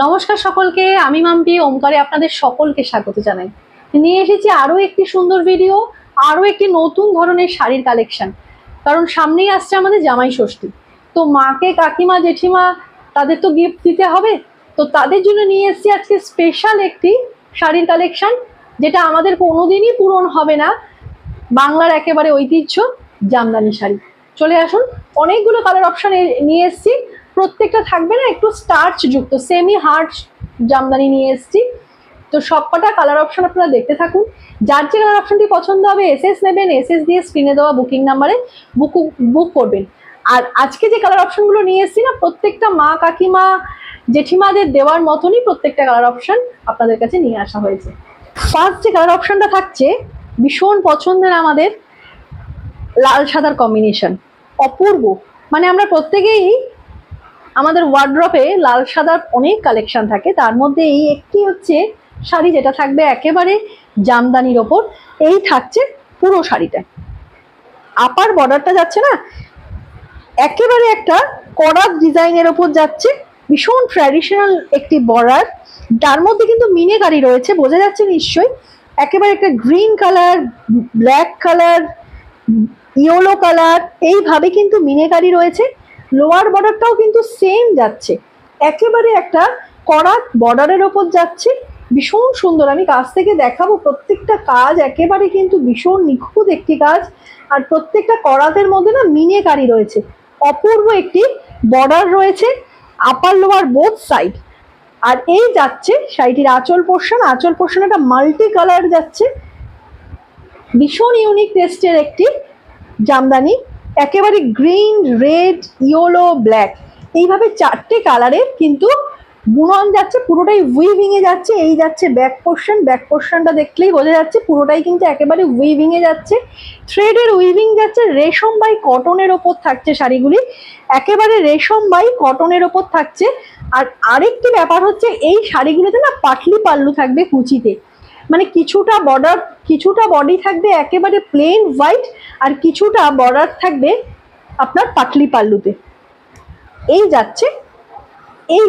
নমস্কার সকলকে, আমি মাম্পি ওমকারে আপনাদের সকলকে স্বাগত জানাই। নিয়ে এসেছি আরো একটি সুন্দর ভিডিও, আরো একটি নতুন ধরনের শাড়ির কালেকশন। কারণ সামনেই আসছে আমাদের জামাই ষষ্ঠী, তো মাকে, কাকিমা, জেঠিমা তাদের তো গিফট দিতে হবে। তো তাদের জন্য নিয়ে এসেছি আজকে স্পেশাল একটি শাড়ির কালেকশন, যেটা আমাদের কোনোদিনই পূরণ হবে না। বাংলার একেবারে ঐতিহ্য জামদানি শাড়ি। চলে আসুন, অনেকগুলো কালার অপশন নিয়ে এসেছি। প্রত্যেকটা থাকবে না একটু স্টার্চ যুক্ত সেমি হার্ড জামদানি নিয়ে এসেছি। তো সবকটা কালার অপশন আপনারা দেখতে থাকুন। যার যে কালার অপশনটি পছন্দ হবে এসএস নেবেন, এসএস দিয়ে স্ক্রিনে দেওয়া বুকিং নাম্বারে বুক করবেন। আর আজকে যে কালার অপশনগুলো নিয়ে এসেছি না, প্রত্যেকটা মা, কাকিমা, জেঠিমাদের দেওয়ার মতনই প্রত্যেকটা কালার অপশন আপনাদের কাছে নিয়ে আসা হয়েছে। ফার্স্ট যে কালার অপশনটা থাকছে ভীষণ পছন্দের আমাদের, লাল সাদার কম্বিনেশন, অপূর্ব। মানে আমরা প্রত্যেকেই আমাদের ওয়ার্ড্রপে লাল সাদার অনেক কালেকশন থাকে, তার মধ্যে এই একটি হচ্ছে শাড়ি যেটা থাকবে একেবারে জামদানির ওপর। এই থাকছে পুরো শাড়িটা, আপার বর্ডারটা যাচ্ছে না একেবারে একটা কড়া ডিজাইনের ওপর যাচ্ছে, ভীষণ ট্র্যাডিশনাল একটি বর্ডার। তার মধ্যে কিন্তু মিনেকারি রয়েছে, বোঝা যাচ্ছে নিশ্চয়ই। একেবারে একটা green colour, black colour, yellow colour, এইভাবে কিন্তু মিনেকারি রয়েছে। লোয়ার বর্ডারটাও কিন্তু সেম যাচ্ছে, একেবারে একটা কড়া বর্ডারের ওপর যাচ্ছে, ভীষণ সুন্দর। আমি কাছ থেকে দেখাবো, প্রত্যেকটা কাজ একেবারে কিন্তু ভীষণ নিখুঁত একটি কাজ। আর প্রত্যেকটা কড়াতের মধ্যে না মিনেকারি রয়েছে, অপূর্ব একটি বর্ডার রয়েছে আপার লোয়ার বোথ সাইড। আর এই যাচ্ছে শাড়িটির আঁচল পোর্শন। আঁচল পোর্শন একটা মাল্টি কালার যাচ্ছে, ভীষণ ইউনিক টেস্টের একটি জামদানি, একেবারে গ্রিন, রেড, ইয়েলো, ব্ল্যাক, এইভাবে চারটে কালারের কিন্তু বুনন যাচ্ছে, পুরোটাই উইভিং এ যাচ্ছে। এই যাচ্ছে ব্যাক পোর্শন, ব্যাক পোর্শনটা দেখলেই বোঝা যাচ্ছে পুরোটাই কিন্তু একেবারে উইভিং এ যাচ্ছে, থ্রেডের উইভিং যাচ্ছে। রেশম বাই কটনের ওপর থাকছে শাড়িগুলি, একেবারে রেশম বাই কটনের ওপর থাকছে। আর আরেকটি ব্যাপার হচ্ছে এই শাড়িগুলোতে না পাটলি পাল্লু থাকবে কুচিতে, মানে কিছুটা বর্ডার, কিছুটা বডি থাকবে একেবারে প্লেন হোয়াইট, আর কিছুটা বর্ডার থাকবে আপনার পাটলি পাল্লুতে। এই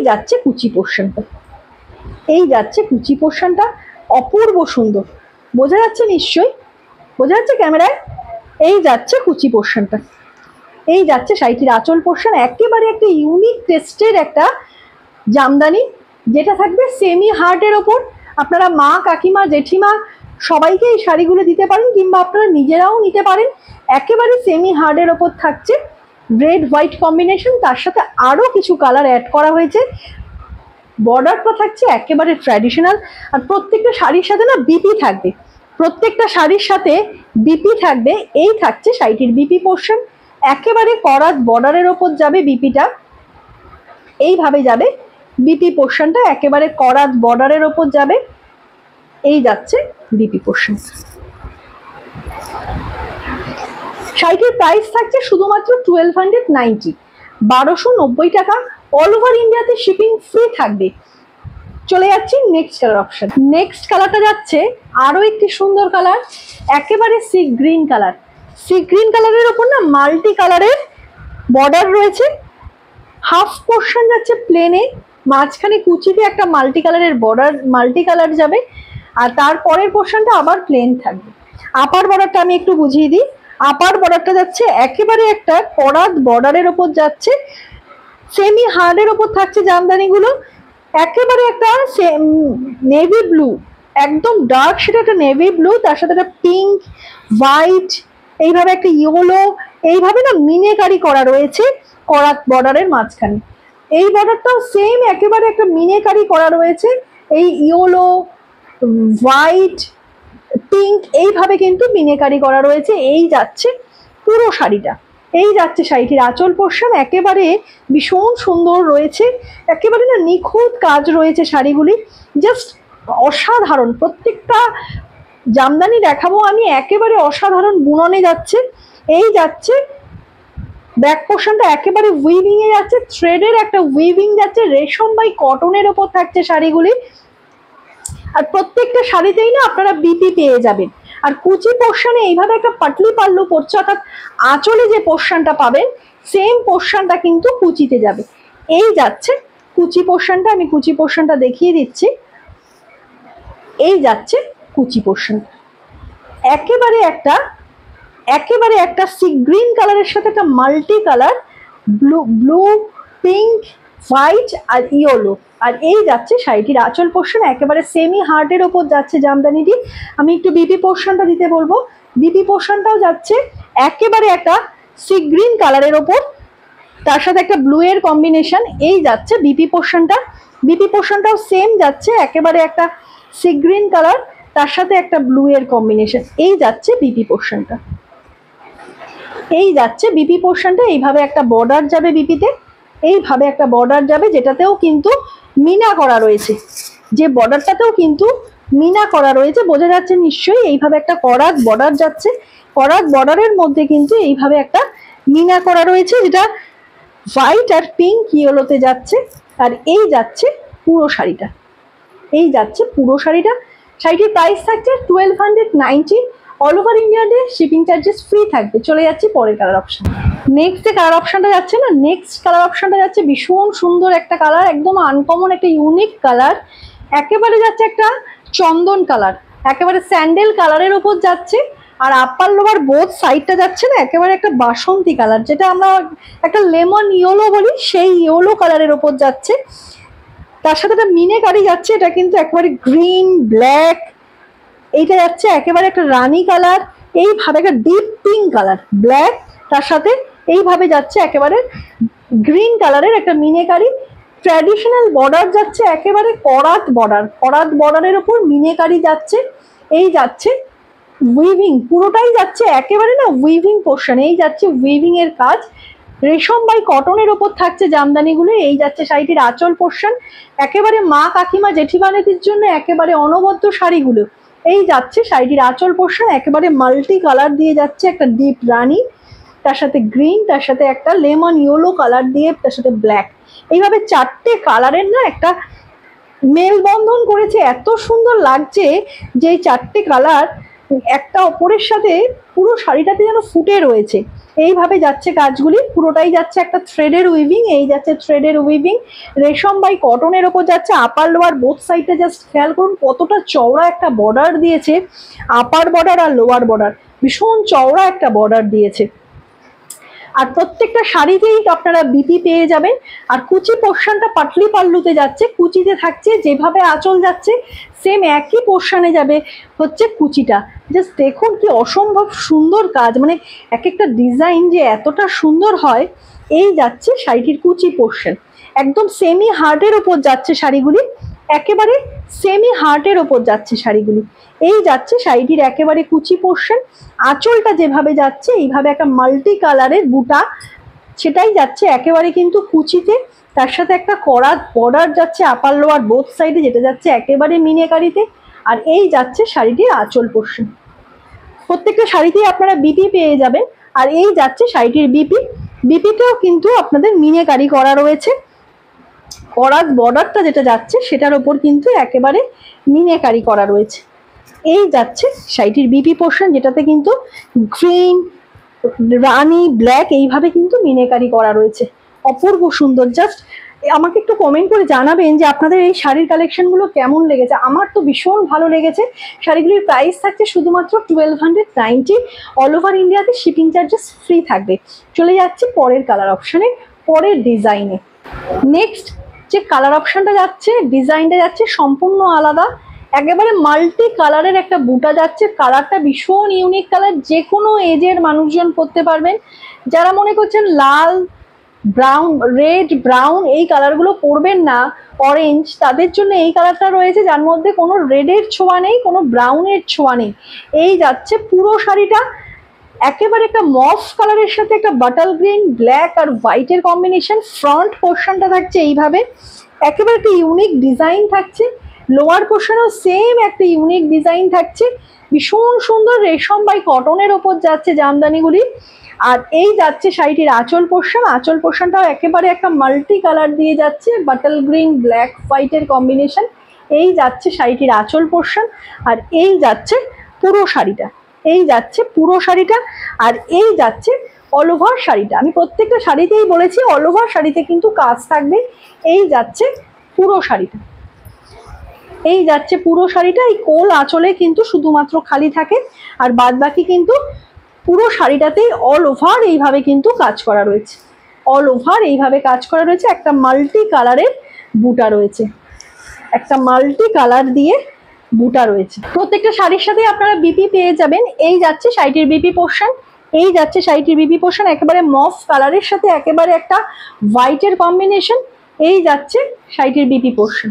যাচ্ছে কুচি পোর্শনটা, এই যাচ্ছে কুচি পোর্শনটা, অপূর্ব সুন্দর। বোঝা যাচ্ছে নিশ্চয়ই, বোঝা যাচ্ছে ক্যামেরায়। এই যাচ্ছে কুচি পোর্শনটা, এই যাচ্ছে শাড়িটির আঁচল পোর্শন। একেবারে একটা ইউনিক টেস্টের একটা জামদানি, যেটা থাকবে সেমি হার্টের ওপর। আপনারা মা, কাকিমা, জেঠিমা সবাইকে এই শাড়িগুলো দিতে পারেন, কিংবা আপনারা নিজেরাও নিতে পারেন। একেবারে সেমি হার্ডের ওপর থাকছে, রেড হোয়াইট কম্বিনেশন, তার সাথে আরও কিছু কালার অ্যাড করা হয়েছে। বর্ডারটা থাকছে একেবারে ট্র্যাডিশনাল। আর প্রত্যেকটা শাড়ির সাথে না বিপি থাকবে, প্রত্যেকটা শাড়ির সাথে বিপি থাকবে। এই থাকছে শাড়িটির বিপি পোর্শন, একেবারে করাত বর্ডারের ওপর যাবে বিপিটা, এইভাবে যাবে বিপি পোর্শনটা, একেবারে করাত বর্ডারের ওপর যাবে। এই যাচ্ছে বিপি পোর্শন। শাড়িটির প্রাইস থাকছে শুধুমাত্র 1290, 1290 টাকা। অল ওভার ইন্ডিয়াতে শিপিং ফ্রি থাকবে। চলে যাচ্ছি নেক্সট কালার অপশন। নেক্সট কালারটা যাচ্ছে আরো একটি সুন্দর কালার, একেবারে sea green colour. Sea green কালারের ওপর না মাল্টি কালারের বর্ডার রয়েছে, হাফ পোর্শন যাচ্ছে প্লেনে, মাঝখানে কুচিতে একটা মাল্টি কালারের বর্ডার, মাল্টি কালার যাবে। আর তারপরের পোর্শনটা আবার প্লেন থাকবে। আপার বর্ডারটা আমি একটু বুঝিয়ে দিই। আপার বর্ডারটা যাচ্ছে একেবারে একটা করাত বর্ডারের ওপর যাচ্ছে, সেমি হার্ডের ওপর থাকছে জামদানিগুলো। একেবারে একটা নেভি ব্লু, একদম ডার্ক সেটা একটা নেভি ব্লু, তার সাথে একটা পিঙ্ক, হোয়াইট, এইভাবে একটা ইয়েলো, এইভাবে না মিনেকারি করা রয়েছে করাত বর্ডারের মাঝখানে। এই বর্ডারটাও সেম একেবারে একটা মিনেকারি করা রয়েছে, এই ইয়েলো, হোয়াইট, পিঙ্ক, এইভাবে কিন্তু মিনেকারি করা রয়েছে। এই যাচ্ছে পুরো শাড়িটা, এই যাচ্ছে শাড়িটির আঁচল পোর্শন, একেবারে ভীষণ সুন্দর রয়েছে, একেবারে না নিখুঁত কাজ রয়েছে শাড়িগুলি, জাস্ট অসাধারণ। প্রত্যেকটা জামদানি দেখাবো আমি, একেবারে অসাধারণ বুননে যাচ্ছে। এই যাচ্ছে ব্যাক পোর্শনটা একেবারে উইভিং এ যাচ্ছে, থ্রেডের একটা উইভিং যাচ্ছে, রেশম বাই কটনের ওপর থাকছে শাড়িগুলি। আর প্রত্যেকটা শাড়িতেই না আপনারা বিপি পেয়ে যাবেন। আর কুচি পোর্শনে এইভাবে একটা পাটলি পাল্লু পড়ছে, অর্থাৎ আঁচলে যে পোর্শনটা পাবেন সেম পোর্শনটা কিন্তু কুচিতে যাবে। এই যাচ্ছে কুচি পোর্শনটা, আমি কুচি পোর্শনটা দেখিয়ে দিচ্ছি। এই যাচ্ছে কুচি পোর্শন, একেবারে একটা সি গ্রিন কালারের সাথে একটা multi colour, blue, pink, white আর ইয়েলো। আর এই যাচ্ছে শাড়িটির আঁচল পোর্শন, একেবারে সেমি হার্টের ওপর যাচ্ছে জামদানিটি। আমি একটু বিপি পোর্শনটা দিতে বলবো। বিপি পোর্শনটাও যাচ্ছে একেবারে একটা সি গ্রিন কালারের ওপর, তার সাথে একটা ব্লু এর কম্বিনেশন। এই যাচ্ছে বিপি পোর্শনটা। বিপি পোর্শনটাও সেম যাচ্ছে একেবারে একটা সি গ্রিন কালার, তার সাথে একটা ব্লু এর কম্বিনেশন। এই যাচ্ছে বিপি পোর্শনটা। এই যাচ্ছে বিপি পোর্শনটা। এইভাবে একটা বর্ডার যাবে বিপিতে, এইভাবে একটা বর্ডার যাবে, যেটাতেও কিন্তু মিনা করা রয়েছে। যে বর্ডারটাতেও কিন্তু মিনা করা রয়েছে, বোঝা যাচ্ছে নিশ্চয়ই। এইভাবে একটা করাত বর্ডার যাচ্ছে, করাত বর্ডারের মধ্যে কিন্তু এইভাবে একটা মিনা করা রয়েছে, যেটা হোয়াইট আর পিঙ্ক ইয়েলোতে যাচ্ছে। আর এই যাচ্ছে পুরো শাড়িটা, এই যাচ্ছে পুরো শাড়িটা। শাড়িটির প্রাইস থাকছে 1290। অল ওভার ইন্ডিয়াতে শিপিং চার্জেস ফ্রি থাকবে। চলে যাচ্ছি পরের কালার অপশন। নেক্সট যে কালার অপশনটা যাচ্ছে না, নেক্সট কালার অপশনটা যাচ্ছে ভীষণ সুন্দর একটা কালার, একদম আনকমন একটা ইউনিক কালার। একেবারে যাচ্ছে একটা চন্দন কালার, একেবারে স্যান্ডেল কালারের উপর যাচ্ছে। আর আপার লোয়ার বোথ সাইডটা যাচ্ছে না একেবারে একটা বাসন্তী কালার, যেটা আমরা একটা লেমন ইয়েলো বলি, সেই ইয়েলো কালারের ওপর যাচ্ছে। তার সাথে একটা মিনেকারি যাচ্ছে, এটা কিন্তু একেবারে গ্রিন ব্ল্যাক। এইটা যাচ্ছে একেবারে একটা রানী কালার, এইভাবে একটা ডিপ পিঙ্ক কালার, ব্ল্যাক, তার সাথে এইভাবে যাচ্ছে একেবারে গ্রিন কালারের একটা মিনেকারি। ট্র্যাডিশনাল বর্ডার যাচ্ছে, একেবারে করাত বর্ডার, করাত বর্ডারের ওপর মিনেকারি যাচ্ছে। এই যাচ্ছে উইভিং, পুরোটাই যাচ্ছে একেবারে না উইভিং পোর্শন। এই যাচ্ছে উইভিং এর কাজ, রেশম বাই কটনের ওপর থাকছে জামদানিগুলো। এই যাচ্ছে শাড়িটির আঁচল পোর্শন, একেবারে মা কাকিমা জেঠিমানেদের জন্য একেবারে অনবদ্য শাড়িগুলো। এই যাচ্ছে শাড়িটির আঁচল পোর্শন, একেবারে মাল্টি কালার দিয়ে যাচ্ছে, একটা ডিপ রানী, তার সাথে গ্রিন, তার সাথে একটা লেমন ইয়েলো কালার দিয়ে, তার সাথে ব্ল্যাক। এইভাবে চারটে কালারের না একটা মেলবন্ধন করেছে, এত সুন্দর লাগছে যে এই চারটে কালার একটা অপরের সাথে পুরো শাড়িটাতে যেন ফুটে রয়েছে। এইভাবে যাচ্ছে কাজগুলি, পুরোটাই যাচ্ছে একটা থ্রেডের উইভিং। এই যাচ্ছে থ্রেডের উইভিং, রেশম বাই কটনের ওপর যাচ্ছে। আপার লোয়ার বোথ সাইডটা জাস্ট খেয়াল করুন কতটা চওড়া একটা বর্ডার দিয়েছে, আপার বর্ডার আর লোয়ার বর্ডার, ভীষণ চওড়া একটা বর্ডার দিয়েছে। আর প্রত্যেকটা শাড়িতেই আপনারা বিপি পেয়ে যাবেন। আর কুচি পোর্শনটা পাটলি পাল্লুতে যাচ্ছে, কুচিতে থাকছে যেভাবে আঁচল যাচ্ছে সেম একই পোর্শনে যাবে হচ্ছে কুচিটা। জাস্ট দেখুন কি অসম্ভব সুন্দর কাজ, মানে এক একটা ডিজাইন যে এতটা সুন্দর হয়। এই যাচ্ছে শাড়িটির কুচি পোর্শন, একদম সেমি হার্টের ওপর যাচ্ছে শাড়িগুলি, একেবারে সেমি হার্টের ওপর যাচ্ছে শাড়িগুলি। এই যাচ্ছে শাড়িটির একেবারে কুচি পোর্শন। আঁচলটা যেভাবে যাচ্ছে এইভাবে একটা মাল্টি কালারের বুটা, সেটাই যাচ্ছে একেবারে কিন্তু কুচিতে, তার সাথে একটা করাত বর্ডার যাচ্ছে আপার লোয়ার বোথ সাইডে, যেটা যাচ্ছে একেবারে মিনেকারিতে। আর এই যাচ্ছে শাড়িটির আঁচল পোর্শন। প্রত্যেকটা শাড়িতেই আপনারা বিপি পেয়ে যাবেন। আর এই যাচ্ছে শাড়িটির বিপি, বিপিতেও কিন্তু আপনাদের মিনেকারি করা রয়েছে। করাত বর্ডারটা যেটা যাচ্ছে সেটার ওপর কিন্তু একেবারে মিনেকারি করা রয়েছে। এই যাচ্ছে শাড়িটির বিপি পোর্শন, যেটাতে কিন্তু গ্রিন, রানি, ব্ল্যাক এইভাবে কিন্তু মিনেকারি করা রয়েছে। অপূর্ব সুন্দর। জাস্ট আমাকে একটু কমেন্ট করে জানাবেন যে আপনাদের এই শাড়ির কালেকশনগুলো কেমন লেগেছে। আমার তো ভীষণ ভালো লেগেছে। শাড়িগুলির প্রাইস থাকছে শুধুমাত্র 1290। অল ওভার ইন্ডিয়াতে শিপিং চার্জেস ফ্রি থাকবে। চলে যাচ্ছে পরের কালার অপশনে, পরের ডিজাইনে। নেক্সট যে কালার অপশনটা যাচ্ছে, ডিজাইনটা যাচ্ছে সম্পূর্ণ আলাদা, একেবারে মাল্টি কালারের একটা বুটা যাচ্ছে। কালারটা ভীষণ ইউনিক কালার, যে কোনো এজের মানুষজন পরতে পারবেন। যারা মনে করছেন লাল, ব্রাউন, রেড, ব্রাউন এই কালারগুলো পরবেন না, অরেঞ্জ, তাদের জন্য এই কালারটা রয়েছে, যার মধ্যে কোনো রেডের ছোঁয়া নেই, কোনো ব্রাউনের ছোঁয়া নেই। এই যাচ্ছে পুরো শাড়িটা একেবারে একটা মফ কালারের সাথে একটা বাটাল গ্রিন, ব্ল্যাক আর হোয়াইটের কম্বিনেশন। ফ্রন্ট পোর্শনটা থাকছে এইভাবে, একেবারে একটা ইউনিক ডিজাইন থাকছে। লোয়ার পোর্শনেও সেম একটা ইউনিক ডিজাইন থাকছে। ভীষণ সুন্দর রেশম বাই কটনের ওপর যাচ্ছে জামদানিগুলি। আর এই যাচ্ছে শাড়িটির আঁচল পোর্শন, আঁচল পোর্শনটাও একেবারে একটা মাল্টি কালার দিয়ে যাচ্ছে, বাটাল গ্রিন, ব্ল্যাক, হোয়াইটের কম্বিনেশন। এই যাচ্ছে শাড়িটির আঁচল পোর্শন। আর এই যাচ্ছে পুরো শাড়িটা, এই যাচ্ছে পুরো শাড়িটা। আর এই যাচ্ছে অল ওভার শাড়িটা, আমি প্রত্যেকটা শাড়িতেই বলেছি অল ওভার শাড়িতে কিন্তু কাজ থাকবে। এই যাচ্ছে পুরো শাড়িটা, এই যাচ্ছে পুরো শাড়িটা। এই কোল আঁচলে কিন্তু শুধুমাত্র খালি থাকে, আর বাদ বাকি কিন্তু পুরো শাড়িটাতেই অল ওভার এইভাবে কিন্তু কাজ করা রয়েছে, অল ওভার এইভাবে কাজ করা রয়েছে। একটা মাল্টি কালারের বুটা রয়েছে, একটা মাল্টি কালার দিয়ে বুটা রয়েছে। প্রত্যেকটা শাড়ির সাথে আপনারা বিপি পেয়ে যাবেন। এই যাচ্ছে শাড়িটির বিপি পোর্শন, এই যাচ্ছে শাড়িটির বিপি পোর্শন একেবারে মফ কালারের সাথে একেবারে একটা হোয়াইটের কম্বিনেশন। এই যাচ্ছে শাড়িটির বিপি পোর্শন,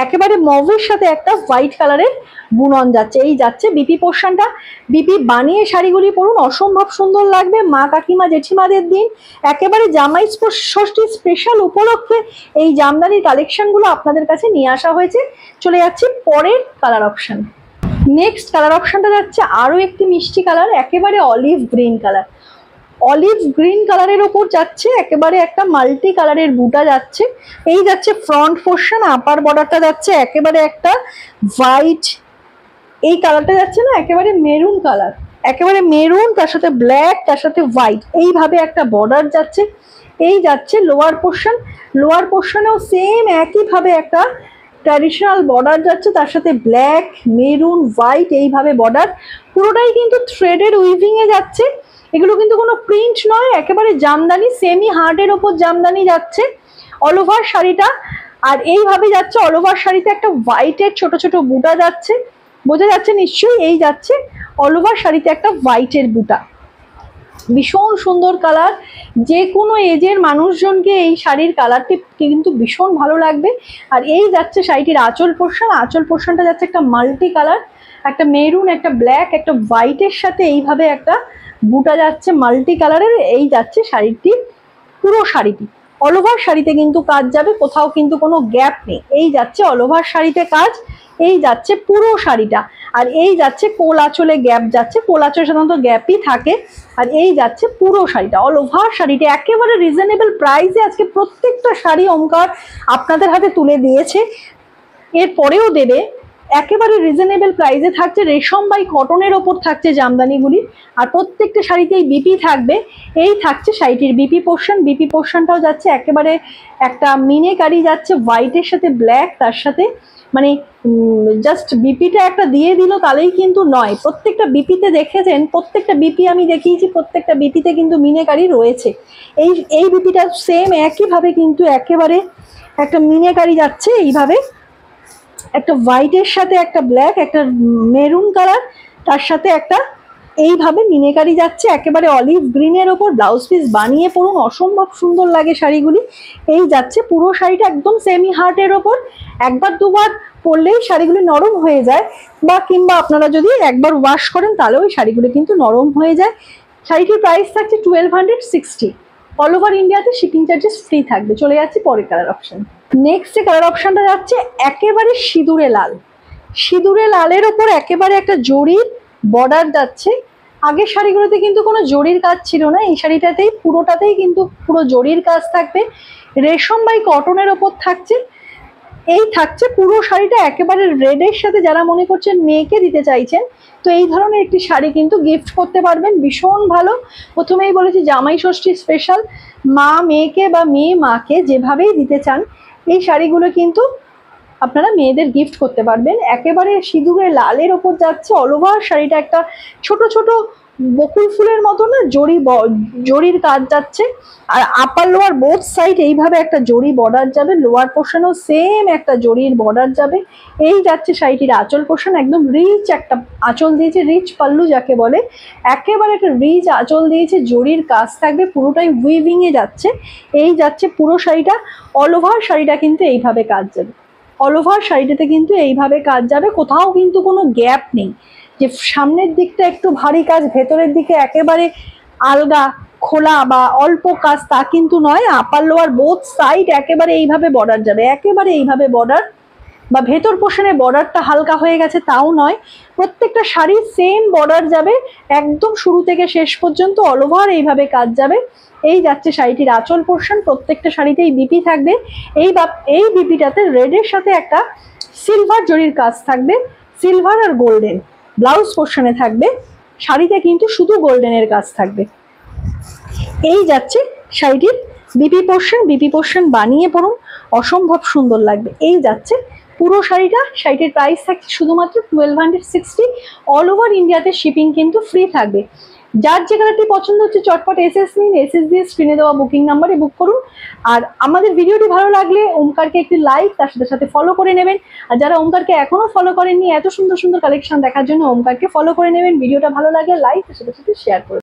একেবারে মভের সাথে একটা হোয়াইট কালারের বুনন যাচ্ছে। এই যাচ্ছে বিপি পোর্শনটা। বিপি বানিয়ে শাড়িগুলি পরুন, অসম্ভব সুন্দর লাগবে। মা কাকিমা জেঠিমাদের দিন, একেবারে জামাই ষষ্ঠী স্পেশাল উপলক্ষে এই জামদানির কালেকশনগুলো আপনাদের কাছে নিয়ে আসা হয়েছে। চলে যাচ্ছি পরের কালার অপশন। নেক্সট কালার অপশনটা যাচ্ছে আরো একটি মিষ্টি কালার, একেবারে olive green colour. Olive green কালারের ওপর যাচ্ছে একেবারে একটা মাল্টি কালারের বুটা যাচ্ছে। এই যাচ্ছে ফ্রন্ট পোর্শন, আপার বর্ডারটা যাচ্ছে একেবারে একটা হোয়াইট, এই কালারটা যাচ্ছে না একেবারে মেরুন কালার, একেবারে মেরুন, তার সাথে ব্ল্যাক, তার সাথে হোয়াইট, এইভাবে একটা বর্ডার যাচ্ছে। এই যাচ্ছে লোয়ার পোর্শন, লোয়ার পোর্শনেও সেম একইভাবে একটা ট্র্যাডিশনাল বর্ডার যাচ্ছে, তার সাথে ব্ল্যাক, মেরুন, হোয়াইট এইভাবে বর্ডার। পুরোটাই কিন্তু থ্রেডের উইভিং এ যাচ্ছে, এগুলো কিন্তু কোনো প্রিন্ট নয়, একেবারে জামদানি, সেমি হার্ডের ওপর জামদানি যাচ্ছে অল ওভার শাড়িটা। আর এইভাবে যাচ্ছে অল ওভার শাড়িতে একটা হোয়াইটের ছোট ছোট বুটা যাচ্ছে, বোঝা যাচ্ছে নিশ্চয়ই। এই যাচ্ছে অল ওভার শাড়িতে একটা হোয়াইটের বুটা, ভীষণ সুন্দর কালার। যে কোনো এজের মানুষজনকে এই শাড়ির কালারটি কিন্তু ভীষণ ভালো লাগবে। আর এই যাচ্ছে শাড়িটির আঁচল পোর্শন, আঁচল পোর্শনটা যাচ্ছে একটা মাল্টি কালার, একটা মেরুন, একটা ব্ল্যাক, একটা হোয়াইটের সাথে এইভাবে একটা বুটা যাচ্ছে মাল্টি কালারের। এই যাচ্ছে শাড়িটি পুরো শাড়িটি, অল ওভার শাড়িতে কিন্তু কাজ যাবে, কোথাও কিন্তু কোনো গ্যাপ নেই। এই যাচ্ছে অল ওভার শাড়িতে কাজ, এই যাচ্ছে পুরো শাড়িটা। আর এই যাচ্ছে কোল আঁচলে গ্যাপ যাচ্ছে, কোল আঁচলে সাধারণত গ্যাপই থাকে। আর এই যাচ্ছে পুরো শাড়িটা, অল ওভার শাড়িটা একেবারে রিজনেবল প্রাইসে আজকে প্রত্যেকটা শাড়ি ওমকার আপনাদের হাতে তুলে দিয়েছে, এরপরেও দেবে। একেবারে রিজনেবল প্রাইসে থাকছে, রেশম বাই কটনের ওপর থাকছে জামদানিগুলি। আর প্রত্যেকটা শাড়িতেই বিপি থাকবে। এই থাকছে শাড়িটির বিপি পোর্শন, বিপি পোর্শনটাও যাচ্ছে একেবারে একটা মিনেকারি যাচ্ছে হোয়াইটের সাথে ব্ল্যাক, তার সাথে মানে জাস্ট বিপিটা একটা দিয়ে দিল তাহলেই কিন্তু নয়, প্রত্যেকটা বিপিতে দেখেছেন, প্রত্যেকটা বিপি আমি দেখিয়েছি, প্রত্যেকটা বিপিতে কিন্তু মিনেকারি রয়েছে। এই বিপিটা সেম একইভাবে কিন্তু একেবারে একটা মিনেকারি যাচ্ছে এইভাবে, একটা হোয়াইটের সাথে একটা ব্ল্যাক, একটা মেরুন কালার, তার সাথে একটা এইভাবে মিনেকারি যাচ্ছে একেবারে অলিভ গ্রিনের ওপর। ব্লাউজ পিস বানিয়ে পরুন, অসম্ভব সুন্দর লাগে শাড়িগুলি। এই যাচ্ছে পুরো শাড়িটা একদম সেমি হার্টের ওপর, একবার দুবার পরলেই শাড়িগুলি নরম হয়ে যায়, বা কিংবা আপনারা যদি একবার ওয়াশ করেন তাহলে ওই শাড়িগুলো কিন্তু নরম হয়ে যায়। শাড়িটির প্রাইস থাকছে 1260, অল ওভার ইন্ডিয়াতে শিপিং চার্জেস ফ্রি থাকবে। চলে যাচ্ছে পরের কালার অপশন। নেক্সট যে কালার অপশনটা যাচ্ছে একেবারে সিঁদুরে লাল, সিঁদুরে লালের ওপর একেবারে একটা জরির বর্ডার যাচ্ছে। আগের শাড়িগুলোতে কিন্তু কোনো জরির কাজ ছিল না, এই শাড়িটাতেই পুরোটাতেই কিন্তু পুরো জরির কাজ থাকবে, রেশম বাই কটনের ওপর থাকছে। এই থাকছে পুরো শাড়িটা একেবারে রেডের সাথে, যারা মনে করছেন মেয়েকে দিতে চাইছেন তো এই ধরনের একটি শাড়ি কিন্তু গিফট করতে পারবেন, ভীষণ ভালো। প্রথমেই বলেছি জামাই ষষ্ঠী স্পেশাল, মা মেয়েকে বা মেয়ে মাকে যেভাবেই দিতে চান এই শাড়িগুলো কিন্তু আপনারা মেয়েদের গিফট করতে পারবেন। একেবারে সিঁদুরে লালের ওপর যাচ্ছে অল ওভার শাড়িটা, একটা ছোট ছোট বকুল ফুলের মতো না জরির কাজ যাচ্ছে। আর আপার লোয়ার বোথ সাইড এইভাবে একটা জরি বর্ডার যাবে, লোয়ার পোর্শনেও সেম একটা জরির বর্ডার যাবে। এই যাচ্ছে শাড়িটির আঁচল পোর্শন, একদম রিচ একটা আঁচল দিয়েছে, রিচ পাল্লু যাকে বলে, একেবারে একটা রিচ আঁচল দিয়েছে, জরির কাজ থাকবে, পুরোটাই উইভিং এ যাচ্ছে। এই যাচ্ছে পুরো শাড়িটা, অল ওভার শাড়িটা কিন্তু এইভাবে কাজ যাবে, অল ওভার শাড়িটাতে কিন্তু এইভাবে কাজ যাবে, কোথাও কিন্তু কোনো গ্যাপ নেই যে সামনের দিকটা একটু ভারী কাজ, ভেতরের দিকে একেবারে আলগা খোলা বা অল্প কাজ তা কিন্তু নয়। আপার লোয়ার বোথ সাইড একেবারে এইভাবে বর্ডার যাবে, একেবারে এইভাবে বর্ডার, বা ভেতর পোর্শনে বর্ডারটা হালকা হয়ে গেছে তাও নয়, প্রত্যেকটা শাড়ি সেম বর্ডার যাবে একদম শুরু থেকে শেষ পর্যন্ত, অল ওভার এইভাবে কাজ যাবে। এই যাচ্ছে শাড়িটির আঁচল পোর্শন, প্রত্যেকটা শাড়িতেই বিপি থাকবে। এই বিপিটাতে রেডের সাথে একটা সিলভার জরির কাজ থাকবে, সিলভার আর গোল্ডেন। ব্লাউজ পোর্শনে থাকবে, শাড়িতে কিন্তু শুধু গোল্ডেনের কাজ থাকবে। এই যাচ্ছে শাড়িটির বিপি পোর্শন বানিয়ে পরুন, অসম্ভব সুন্দর লাগবে। এই যাচ্ছে পুরো শাড়িটা। শাড়িটির প্রাইস থাকছে শুধুমাত্র 1260। অল ওভার ইন্ডিয়াতে শিপিং কিন্তু ফ্রি থাকবে। যার যে কালারটি পছন্দ হচ্ছে চটপট এসএস নিন, এসএস দিয়ে স্ক্রিনে দেওয়া বুকিং নাম্বারে বুক করুন। আর আমাদের ভিডিওটি ভালো লাগলে ওমকারকে একটি লাইক, তার সাথে সাথে ফলো করে নেবেন। আর যারা ওমকারকে এখনো ফলো করেননি, এত সুন্দর সুন্দর কালেকশন দেখার জন্য ওমকারকে ফলো করে নেবেন। ভিডিওটা ভালো লাগলে লাইক, তার সাথে সাথে শেয়ার করুন।